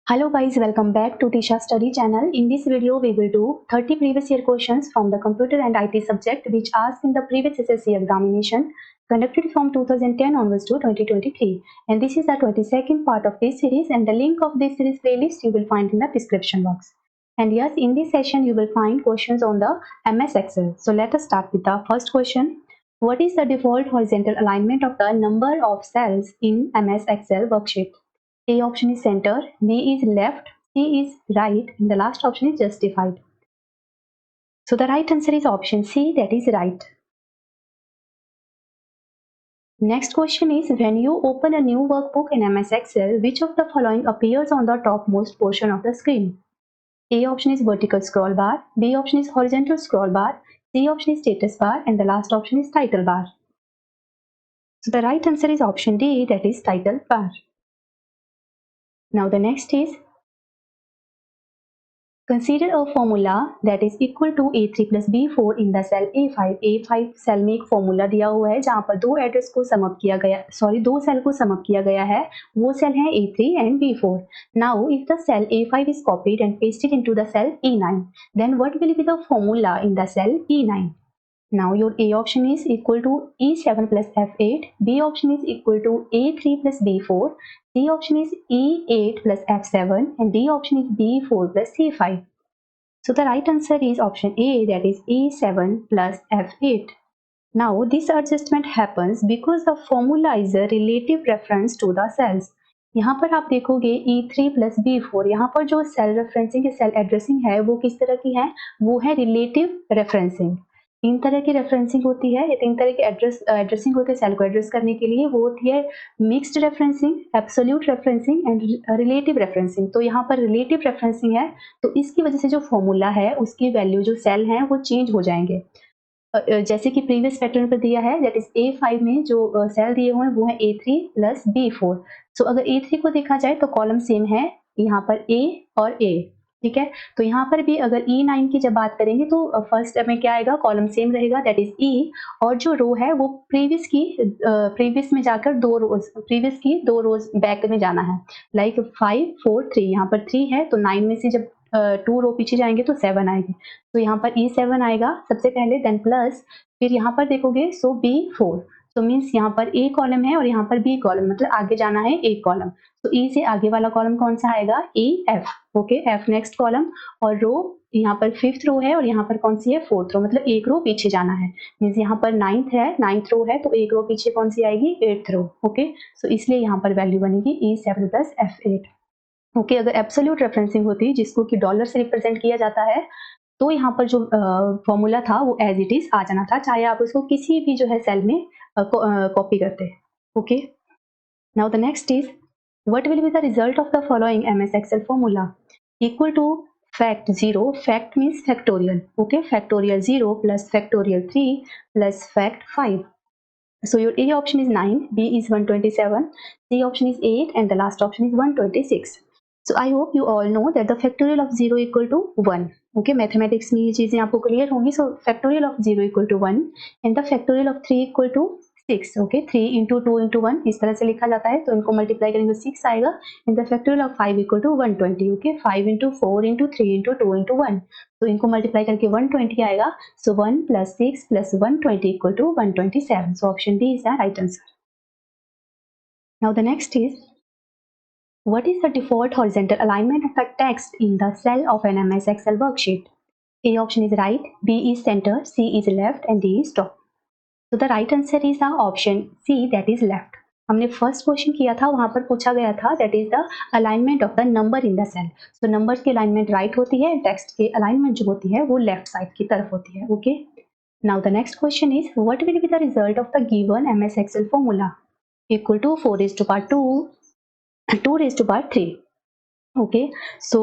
Hello guys, welcome back to Tisha Study channel. In this video, we will do 30 previous year questions from the computer and IT subject which asked in the previous SSC examination conducted from 2010 onwards to 2023. And this is the 22nd part of this series, and the link of this series playlist you will find in the description box. And yes, in this session you will find questions on the MS Excel. So let us start with the first question. What is the default horizontal alignment of the number of cells in MS Excel worksheet? A option is center, B is left, C is right, and the last option is justified. So the right answer is option C, that is right. Next question is, when you open a new workbook in MS Excel, which of the following appears on the topmost portion of the screen? A option is vertical scroll bar, B option is horizontal scroll bar, C option is status bar, and the last option is title bar. So the right answer is option D, that is title bar. Now the next is, consider a formula that is equal to A3 plus B4 in the cell A5. A5 cell में एक formula दिया हुआ है जहां पर दो address को sum up किया गया, दो सेल को सम अप किया गया है. वो सेल है A3 and B4. Now if the cell A5 is copied and pasted into the cell E9, then what will be the formula in the cell E9? Now your A option is equal to E7 plus F8, B option is equal to A3 plus B4, C option is E8 plus F7, and D option is B4 plus C5. So the right answer is option A, that is E7 plus F8. Now this adjustment happens because the formula is a relative reference to the cells. यहाँ पर आप देखोगे E3 plus B4, यहाँ पर जो cell referencing या cell addressing है वो किस तरह की है? वो है रिलेटिव रेफरेंसिंग. तीन तरह की रेफरेंसिंग होती है, तीन तरह की एड्रेसिंग होती है सेल को एड्रेस करने के लिए. वो होती है mixed referencing, absolute referencing and relative referencing. तो यहाँ पर रिलेटिव रेफरेंसिंग है, तो इसकी वजह से जो फॉर्मूला है उसकी वैल्यू जो सेल है वो चेंज हो जाएंगे. जैसे कि प्रीवियस पैटर्न पर दिया है, दैट इज A5 में जो सेल दिए हुए हैं वो है A3 प्लस B4. सो अगर A3 को देखा जाए तो कॉलम सेम है यहाँ पर A और A, ठीक है. तो यहाँ पर भी अगर E9 की जब बात करेंगे तो फर्स्ट में क्या आएगा? कॉलम सेम रहेगा, दैट इज E, और जो रो है वो प्रीवियस में जाकर प्रीवियस की दो रोज बैक में जाना है. लाइक 5 4 3, यहाँ पर 3 है तो 9 में से जब 2 रो पीछे जाएंगे तो 7 आएगी. तो यहाँ पर E7 आएगा सबसे पहले, देन प्लस, फिर यहाँ पर देखोगे सो B4. तो मीन्स यहाँ पर A कॉलम है और यहाँ पर B कॉलम, मतलब आगे जाना है A कॉलम. तो E से आगे वाला कॉलम कौन सा आएगा? EF. Okay, F next column, और रो यहाँ पर 5th रो है और यहाँ पर कौन सी है? 4th रो, मतलब एक रो पीछे जाना है. मीन्स यहाँ पर 9th रो है तो एक रो पीछे कौन सी आएगी? 8th रो. ओके, सो इसलिए यहाँ पर वैल्यू बनेगी E7 प्लस F8. ओके, अगर एब्सोल्यूट रेफरेंसिंग होती जिसको कि डॉलर से रिप्रेजेंट किया जाता है तो यहाँ पर जो फॉर्मूला था वो एज इट इज आ जाना था, चाहे आप उसको किसी भी जो है सेल में कॉपी करते. Okay, now the next is, what will be the result of the following MS Excel formula? Equal to fact 0, fact means factorial. Okay, factorial 0 plus factorial 3 plus fact 5. So your A option is 9, B is 127, C option is 8, and the last option is 126. So I hope you all know that the factorial of 0 equal to 1. Okay, mathematics में ये चीजें आपको clear होंगी. So factorial of 0 equal to 1 and the factorial of 3 equal to 6. Okay, 3 into 2 into 1 इस तरह से लिखा जाता है, तो इनको मल्टीप्लाई करेंगे 6 आएगा. and the factorial of 5 equal to 120. Okay, 5 into 4 into 3 into 2 into 1. तो इनको मल्टीप्लाई करके 120 आएगा. So 1 plus 6 plus 120 equal to 127. So option D is the right answer. Now the next is, what is the default horizontal alignment of the text in the cell of an MS Excel worksheet? A option is right, B is center, C is left, and D is top. So the right answer is the option C, that is left. हमने first question किया था, वहां पर पूछा गया था that is the alignment of the number in the cell. So numbers की alignment right होती है, टेक्स्ट की अलाइनमेंट जो होती है वो लेफ्ट साइड की तरफ होती है. Okay, now the next question is, what will be the result of the given MS Excel formula? Equal to 4 raised to power 2, 2 raised to power 3. Okay, so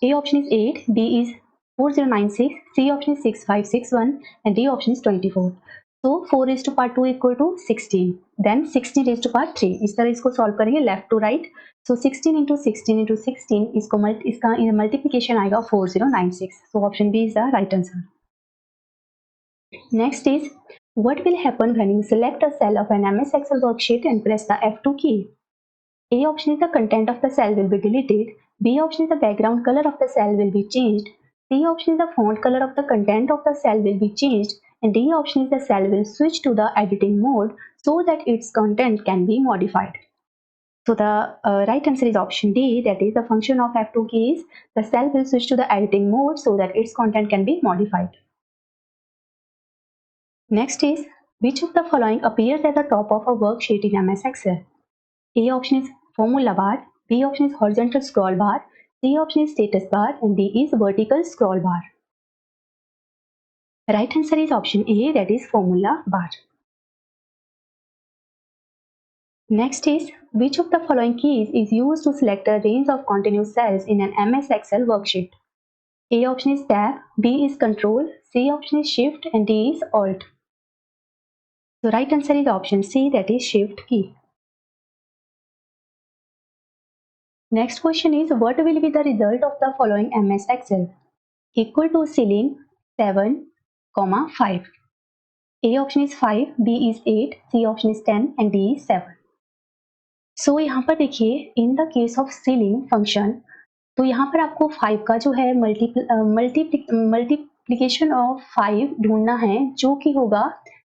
A option is 8, B is 4096, C option is 6561, and D option is 24. So 4 raised to power 2 equal to 16, then 16 raised to power 3. इस तरह इसको solve करेंगे left to right. So 16 into 16 into 16, इसका multiplication आएगा 4096. So option B is the right answer. Next is, what will happen when you select a cell of an MS Excel worksheet and press the F2 key? A option is the content of the cell will be deleted, B option is the background color of the cell will be changed. C option is the font color of the content of the cell will be changed. And D option is the cell will switch to the editing mode so that its content can be modified. So the right answer is option D, that is the function of F2 key is the cell will switch to the editing mode so that its content can be modified. Next is, which of the following appears at the top of a worksheet in MS Excel? A option is formula bar, B option is horizontal scroll bar, C option is status bar, and D is vertical scroll bar. Right answer is option A, that is formula bar. Next is, which of the following keys is used to select a range of continuous cells in an MS Excel worksheet? A option is tab, B is control, C option is shift, and D is alt. So right answer is option C, that is shift key. Next question is, what will be the result of the following MS Excel? Equal to ceiling 7, 5. A option is 5, B is 8, C option is 10, and D is 7. So यहाँ पर देखिए, in the case of ceiling function, तो यहाँ पर आपको 5 का जो है मल्टीप्लिकेशन ऑफ 5 ढूंढना है जो कि होगा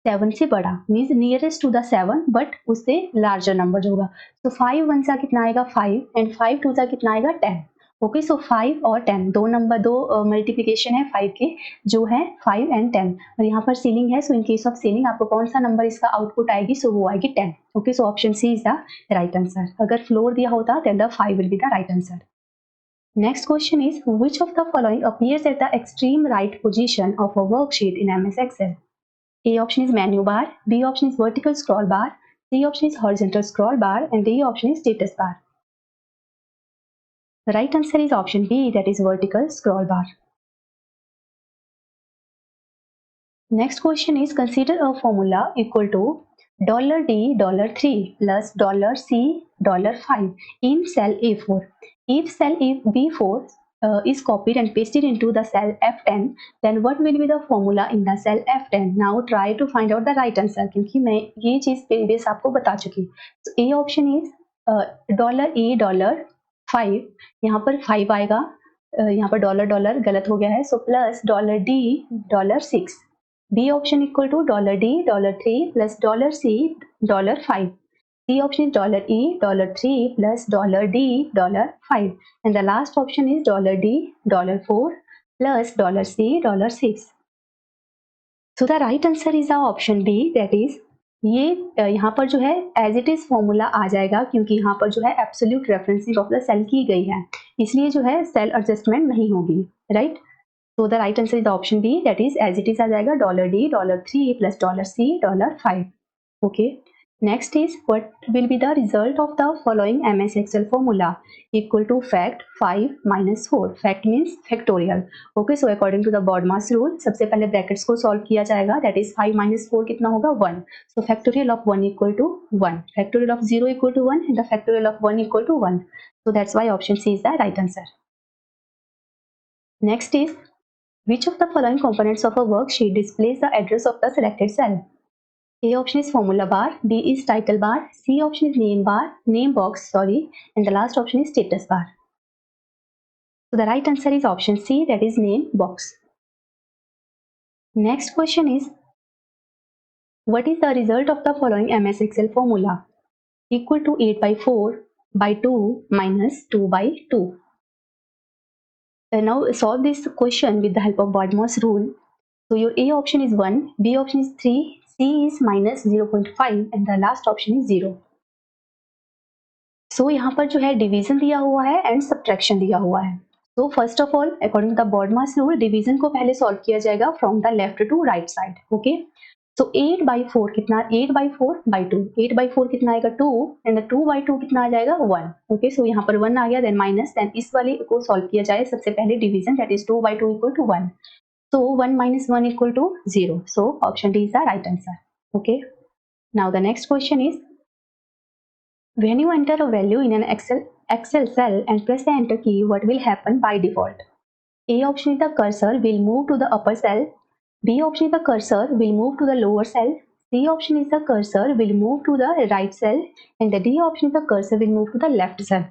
7 से बड़ा, means nearest to the 7 but उससे लार्जर नंबर होगा. तो 5 1 सा कितना आएगा 5 एंड 5 2 सा कितना आएगा 10. ओके, सो 5 और 10 दो मल्टीप्लिकेशन है 5 के जो है 5 एंड 10 और यहाँ पर सीलिंग है. सो इन केस ऑफ सीलिंग आपको कौन सा नंबर इसका आउटपुट आएगी, सो वो आएगी 10. Okay, so option C is the right answer. अगर फ्लोर दिया होता then the 5 will be the right answer. Next question is, which of the following appears at the extreme right position of a worksheet in MS Excel? A option is menu bar, B option is vertical scroll bar, C option is horizontal scroll bar, and D option is status bar. The right answer is option B, that is vertical scroll bar. Next question is, consider a formula equal to $D $3 plus $C $5 in cell A4. If cell B4 is copied and pasted into the cell F10, then what will be the formula in the cell F10? Now try to find out the right answer, क्योंकि मैं ये चीज previous आपको बता चुकी. So A option is $E $5. यहाँ पर 5 आएगा, यहाँ पर डॉलर गलत हो गया है, so plus $D $6. B option equal to $D $3 plus $C $5. C option is $E $3 plus $D $5, and the last option is $D $4 plus $C $6. So the right answer is the option B, that is ये यहाँ पर जो है as it is formula आ जाएगा क्योंकि यहाँ पर जो है absolute referencing of the cell की गई है, इसलिए जो है सेल एडजस्टमेंट नहीं होगी. Right, so the right answer is the option B, that is as it is आ जाएगा $D $3 plus $C $5. Okay. Next is, what will be the result of the following MS Excel formula? Equal to fact 5 minus 4. Fact means factorial. Okay, so according to the BODMAS rule, सबसे पहले brackets को solve किया जाएगा. That is 5 minus 4 कितना होगा 1. So factorial of 1 equal to 1. Factorial of 0 equal to 1 and the factorial of 1 equal to 1. So that's why option C is the right answer. Next is, which of the following components of a worksheet displays the address of the selected cell? A option is formula bar, B is title bar, C option is name box, and the last option is status bar. So the right answer is option C, that is name box. Next question is, what is the result of the following MS Excel formula? Equal to 8 by 4 by 2 minus 2 by 2. Now solve this question with the help of BODMAS rule. So your A option is 1, B option is 3, C is minus 0.5 and the last option is 0. So यहाँ पर जो है division दिया हुआ है and subtraction दिया हुआ है. So first of all, according to the BODMAS rule, division को पहले सॉल्व किया जाएगा from the left to right side. Okay, so 8 by 4 कितना, 8 by 4 by 2. 8 by 4 कितना आएगा 2 एंड 2 by 2 कितना आ जाएगा 1. ओके, सो यहाँ पर 1 आ गया, देन माइनस, देन इस वाले को सॉल्व किया जाए सबसे पहले division, that is 2 by 2 equal to 1. So 1 minus 1 equal to 0. So option D is the right answer. Okay. Now the next question is, when you enter a value in an Excel cell and press the enter key, what will happen by default? A option is the cursor will move to the upper cell. B option is the cursor will move to the lower cell. C option is the cursor will move to the right cell. And the D option is the cursor will move to the left cell.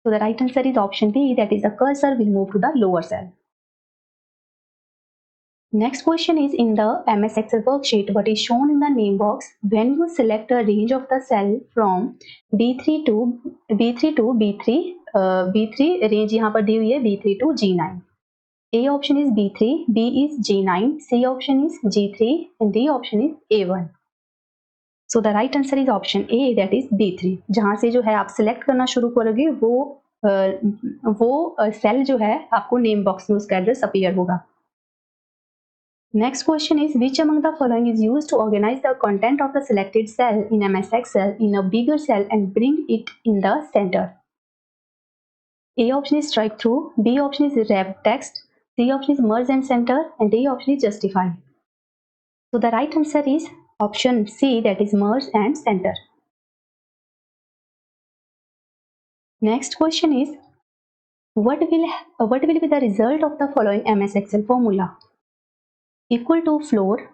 So the right answer is option B, that is the cursor will move to the lower cell. Next question is in the MS Excel worksheet, what is shown in the name box when you select a range of the cell from B3 to B3, B3 range यहाँ पर दी हुई है B3 to G9. A option is B3, B is G9, C option is G3 and D option is A1. So the right answer is option A, that is B3. जहाँ से जो है आप select करना शुरू करोगे वो सेल जो है आपको नेम बॉक्स में उसका एड्रेस अपीयर होगा. Next question is, which among the following is used to organize the content of the selected cell in MS Excel in a bigger cell and bring it in the center? A option is strike through, B option is wrap text, C option is merge and center, and D option is justify. So the right answer is option C, that is merge and center. Next question is, what will be the result of the following MS Excel formula? Equal to floor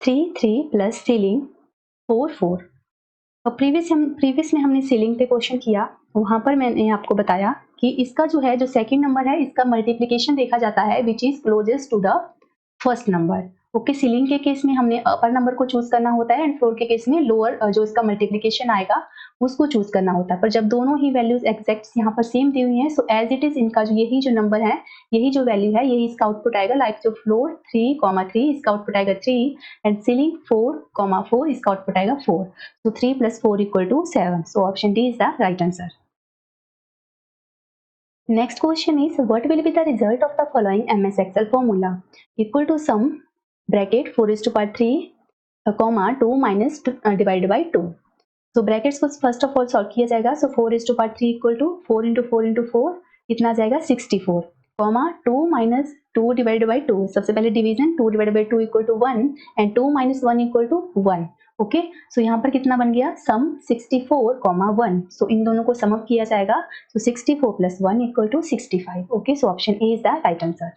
3 3 plus ceiling 4 4. और previous में हमने ceiling पे question किया, वहां पर मैंने आपको बताया कि इसका जो है जो सेकंड नंबर है इसका मल्टीप्लिकेशन देखा जाता है which is closest to the first number. Okay, ceiling के केस में हमने अपर नंबर को चूज करना होता है एंड फ्लोर के केस में लोअर जो इसका मल्टीप्लिकेशन आएगा उसको चूज करना होता है. पर जब दोनों ही वैल्यूज एग्जैक्ट यहाँ पर सेम दी हुई है, सो एज इट इज इनका जो यही जो नंबर है, यही जो वैल्यू है, यही इसका आउटपुट आएगा. लाइक जो फ्लोर 3, इसका आउटपुट आएगा 3 एंड सीलिंग 4, इसका आउटपुट आएगा 4. So 3 plus 4 equal to 7. So option D is the right answer. Next question is, what will be the result of the following MS Excel formula? Equal to sum bracket 4 is to power 3 comma 2 minus divided by 2. So brackets को first of all solve किया जाएगा. So 4 is to power 3 equal to 4 into 4 into 4 इतना जाएगा 64 comma 2 minus 2 divided by 2. सबसे पहले division 2 divided by 2 equal to 1 and 2 minus 1 equal to 1. Okay, सो यहाँ पर कितना बन गया सम 64,1. सो इन दोनों को सम अप किया जाएगा. सो 64 plus 1 equal to 65. Okay, so option A is the right answer.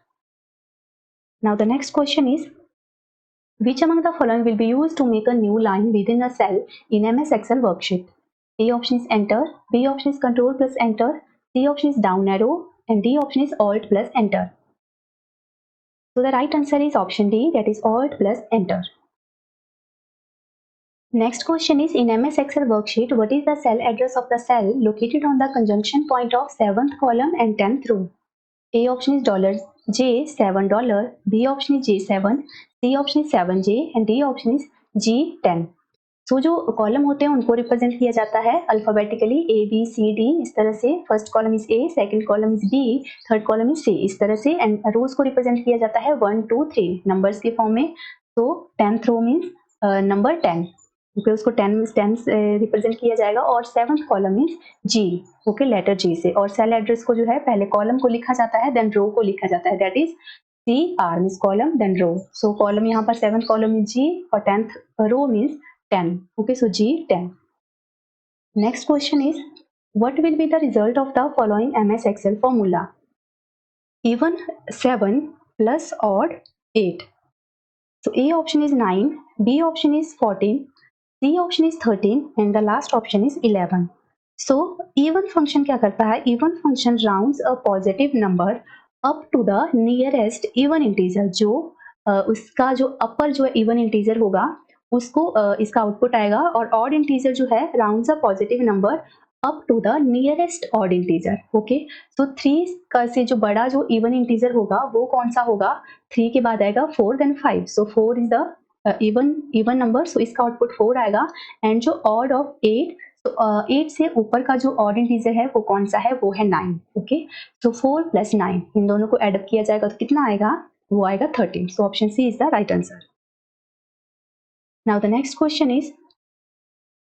Now the next question is, which among the following will be used to make a new line within a cell in MS Excel worksheet? A option is enter, B option is control plus enter, C option is down arrow and D option is alt plus enter. So the right answer is option D, that is alt plus enter. Next question is, in MS Excel worksheet, what is the cell address of the cell located on the conjunction point of 7th column and 10th row? A option is $J $7, B option is J7, C option is 7J and D option is G10. So जो column होते हैं उनको represent किया जाता है alphabetically A B C D इस तरह से. First column is A, second column is B, third column is C इस तरह से. एंड रोज को रिप्रेजेंट किया जाता है 1 2 3 नंबर्स के फॉर्म में. तो 10th row means number 10, okay, उसको 10 रिप्रेजेंट किया जाएगा. और 7th column means G, okay, letter G से. और सेल एड्रेस को जो है पहले कॉलम को लिखा जाता है देन रो को लिखा जाता है, that is CR means column then row. So column यहाँ पर 7th कॉलम मीन्स G और 10th row means 10. Okay, so G10. Next question is, what will be the result of the following MS Excel formula? Even 7 plus odd 8. So A option is 9, B option is 14, C option is 13 and the last option is 11. So even function क्या करता है? Even function rounds a positive number up to the nearest even integer. जो उसका जो अपर जो even integer होगा उसको इसका आउटपुट आएगा. और ऑड इंटीजर जो है rounds a positive number up to the nearest odd integer. Okay, so 3 का से जो बड़ा जो इवन इंटीजर होगा वो कौन सा होगा? 3 के बाद आएगा 4 then 5. So 4 is the even number, so इसका आउटपुट 4 आएगा. एंड जो ऑड ऑफ 8, तो 8 से ऊपर का जो ऑड इंटीजर है वो कौन सा है? वो है 9. ओके, सो 4 प्लस 9 इन दोनों को एड किया जाएगा तो कितना आएगा? वो आएगा 13. So option C is the right answer. Now the next question is,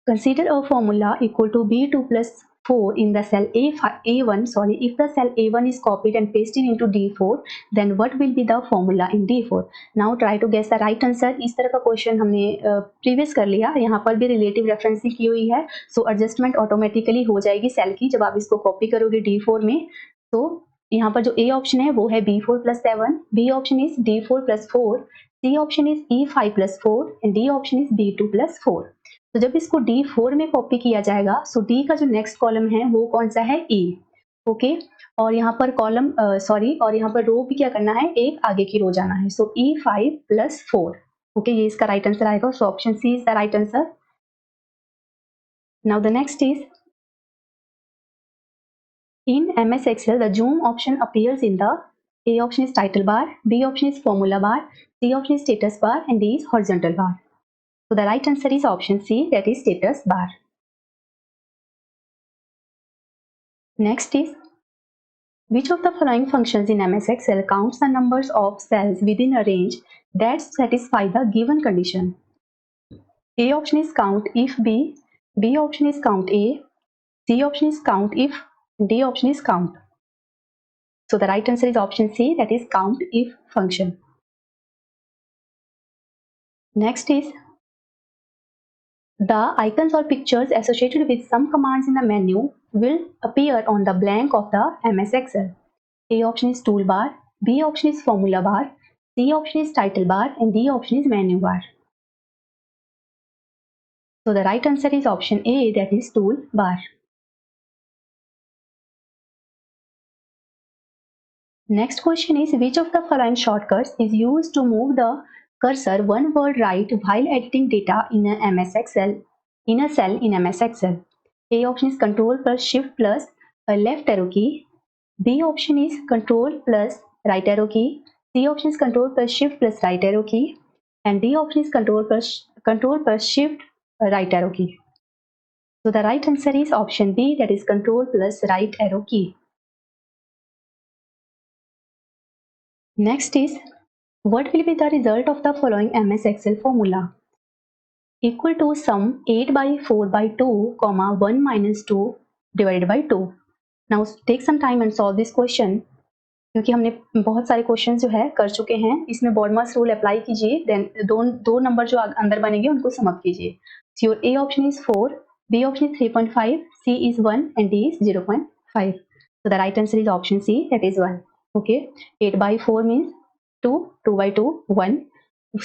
consider a formula equal to B2 plus 4 in the cell A1. If the cell A1 is copied and pasted into D4, then what will be the formula in D4? Now try to guess the right answer. इस तरह का question हमने previous कर लिया. यहाँ पर भी relative referencing की हुई है, सो एडजस्टमेंट ऑटोमेटिकली हो जाएगी सेल की जब आप इसको कॉपी करोगे D4 में. तो यहाँ पर जो A ऑप्शन है वो है B4 plus 7, B option is D4 plus 4, C option is E5 plus 4 and D option is B2 plus 4. तो जब इसको D4 में कॉपी किया जाएगा, सो D का जो नेक्स्ट कॉलम है वो कौन सा है? E. ओके और यहाँ पर कॉलम और यहाँ पर रो भी क्या करना है, एक आगे की रो जाना है. सो E5 + 4. ओके ये इसका राइट आंसर आएगा. So option C is the right answer. Now the next is in MS Excel, the zoom option appears in the A option is title bar, B option is formula bar, C option is status bar, and D is horizontal bar. So the right answer is option C, that is status bar. Next is, which of the following functions in MS Excel counts the numbers of cells within a range that satisfy the given condition? A option is count if B option is count A, C option is count if, D option is count. So the right answer is option C, that is count if function. Next is, the icons or pictures associated with some commands in the menu will appear on the blank of the MS Excel. A option is toolbar, B option is formula bar, C option is title bar, and D option is menu bar. So the right answer is option A, that is toolbar. Next question is, which of the following shortcuts is used to move the cursor one word right while editing data in a MS Excel, in a cell in MS Excel? A option is Control plus Shift plus a left arrow key. B option is Control plus right arrow key. C option is Control plus Shift plus right arrow key. And D option is Control plus Shift right arrow key. So the right answer is option B, that is Control plus right arrow key. Next is, what will be the result of the following MS Excel formula? Equal to sum 8 by 4 by 2, 1 minus 2 divided by 2. Now take some time and solve this question. क्योंकि हमने बहुत सारे question जो है कर चुके हैं, इसमें बॉडमास रूल अप्लाई कीजिए, देन दो नंबर जो अंदर बनेंगे उनको सम अप कीजिए. So your A option is 4, B option is 3.5, C is 1 and D is 0.5. So the right answer is option C, that is 1. Okay 8 by 4 means 2, 2 by 2 1.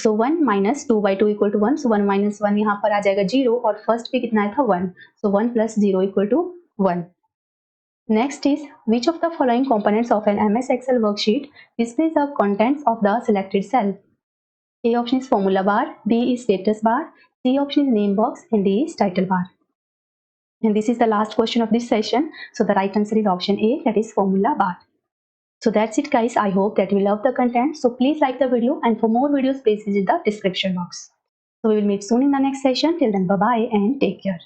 सो 1 minus 2 by 2 equal to 1. सो 1 minus 1 यहाँ पर आ जाएगा 0 और first पे कितना था 1. सो 1 plus 0 equal to 1. Next is, which of the following components of an MS Excel worksheet displays the contents of the selected cell? A option is formula bar, B is status bar, C option is name box, and D is title bar. And this is the last question of this session. So the right answer is option A, that is formula bar. So that's it guys. I hope that you love the content. So please like the video, and for more videos please visit the description box. So we will meet soon in the next session. Till then, bye bye and take care.